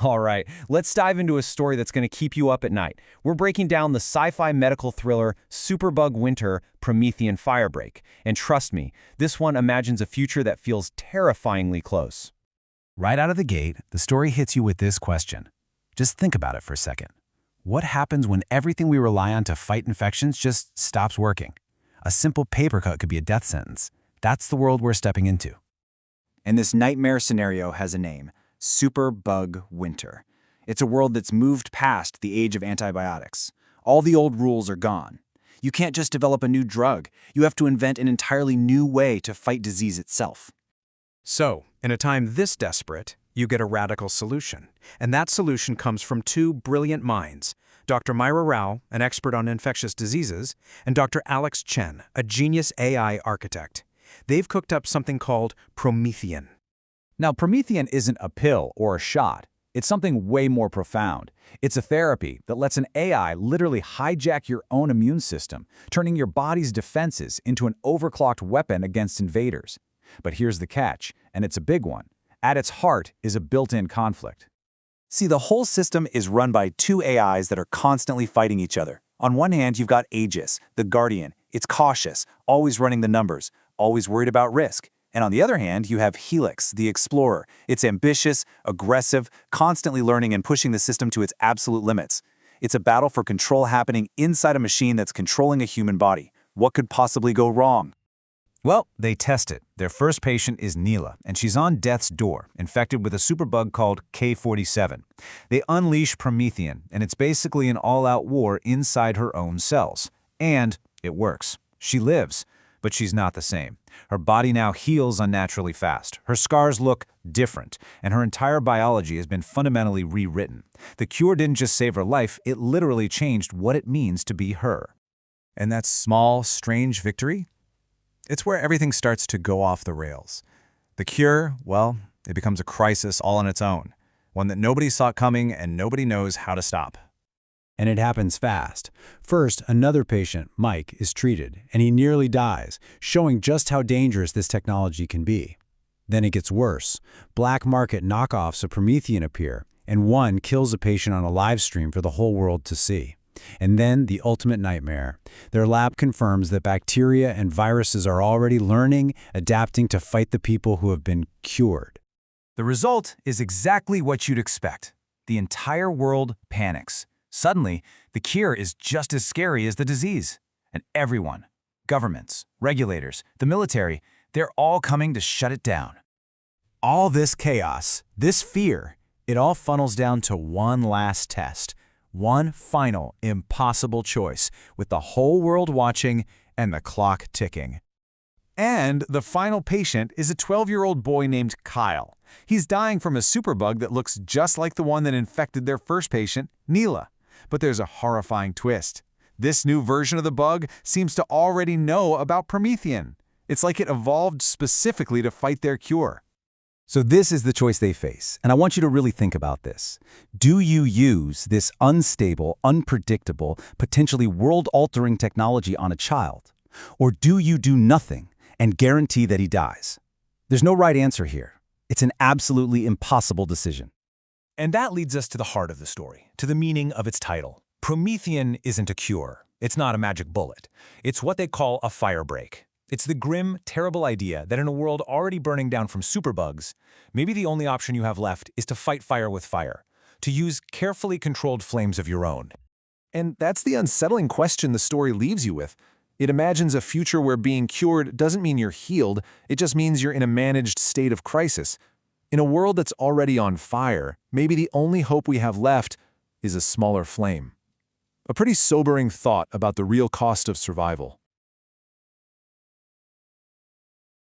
All right, let's dive into a story that's going to keep you up at night. We're breaking down the sci-fi medical thriller Superbug Winter, PROMETHEAN Firebreak. And trust me, this one imagines a future that feels terrifyingly close. Right out of the gate, the story hits you with this question. Just think about it for a second. What happens when everything we rely on to fight infections just stops working? A simple paper cut could be a death sentence. That's the world we're stepping into. And this nightmare scenario has a name: Superbug Winter. It's a world that's moved past the age of antibiotics. All the old rules are gone. You can't just develop a new drug. You have to invent an entirely new way to fight disease itself. So, in a time this desperate, you get a radical solution. And that solution comes from two brilliant minds: Dr. Myra Rao, an expert on infectious diseases, and Dr. Alex Chen, a genius AI architect. They've cooked up something called PROMETHEAN. Now, PROMETHEAN isn't a pill or a shot. It's something way more profound. It's a therapy that lets an AI literally hijack your own immune system, turning your body's defenses into an overclocked weapon against invaders. But here's the catch, and it's a big one. At its heart is a built-in conflict. See, the whole system is run by two AIs that are constantly fighting each other. On one hand, you've got AEGIS, the guardian. It's cautious, always running the numbers, always worried about risk. And on the other hand, you have HELIX, the explorer. It's ambitious, aggressive, constantly learning and pushing the system to its absolute limits. It's a battle for control happening inside a machine that's controlling a human body. What could possibly go wrong? Well, they test it. Their first patient is Neela, and she's on death's door, infected with a superbug called K47. They unleash PROMETHEAN, and it's basically an all-out war inside her own cells. And it works. She lives, but she's not the same. Her body now heals unnaturally fast. Her scars look different, and her entire biology has been fundamentally rewritten. The cure didn't just save her life, it literally changed what it means to be her. And that small, strange victory? It's where everything starts to go off the rails. The cure, well, it becomes a crisis all on its own, one that nobody saw coming and nobody knows how to stop. And it happens fast. First, another patient, Mike, is treated, and he nearly dies, showing just how dangerous this technology can be. Then it gets worse. Black market knockoffs of PROMETHEAN appear, and one kills a patient on a live stream for the whole world to see. And then the ultimate nightmare. Their lab confirms that bacteria and viruses are already learning, adapting to fight the people who have been cured. The result is exactly what you'd expect. The entire world panics. Suddenly, the cure is just as scary as the disease. And everyone, governments, regulators, the military, they're all coming to shut it down. All this chaos, this fear, it all funnels down to one last test. One final, impossible choice, with the whole world watching and the clock ticking. And the final patient is a 12-year-old boy named Kyle. He's dying from a superbug that looks just like the one that infected their first patient, Neela. But there's a horrifying twist. This new version of the bug seems to already know about PROMETHEAN. It's like it evolved specifically to fight their cure. So this is the choice they face, and I want you to really think about this. Do you use this unstable, unpredictable, potentially world-altering technology on a child? Or do you do nothing and guarantee that he dies? There's no right answer here. It's an absolutely impossible decision. And that leads us to the heart of the story, to the meaning of its title. PROMETHEAN isn't a cure. It's not a magic bullet. It's what they call a firebreak. It's the grim, terrible idea that in a world already burning down from superbugs, maybe the only option you have left is to fight fire with fire, to use carefully controlled flames of your own. And that's the unsettling question the story leaves you with. It imagines a future where being cured doesn't mean you're healed, it just means you're in a managed state of crisis. In a world that's already on fire, maybe the only hope we have left is a smaller flame. A pretty sobering thought about the real cost of survival.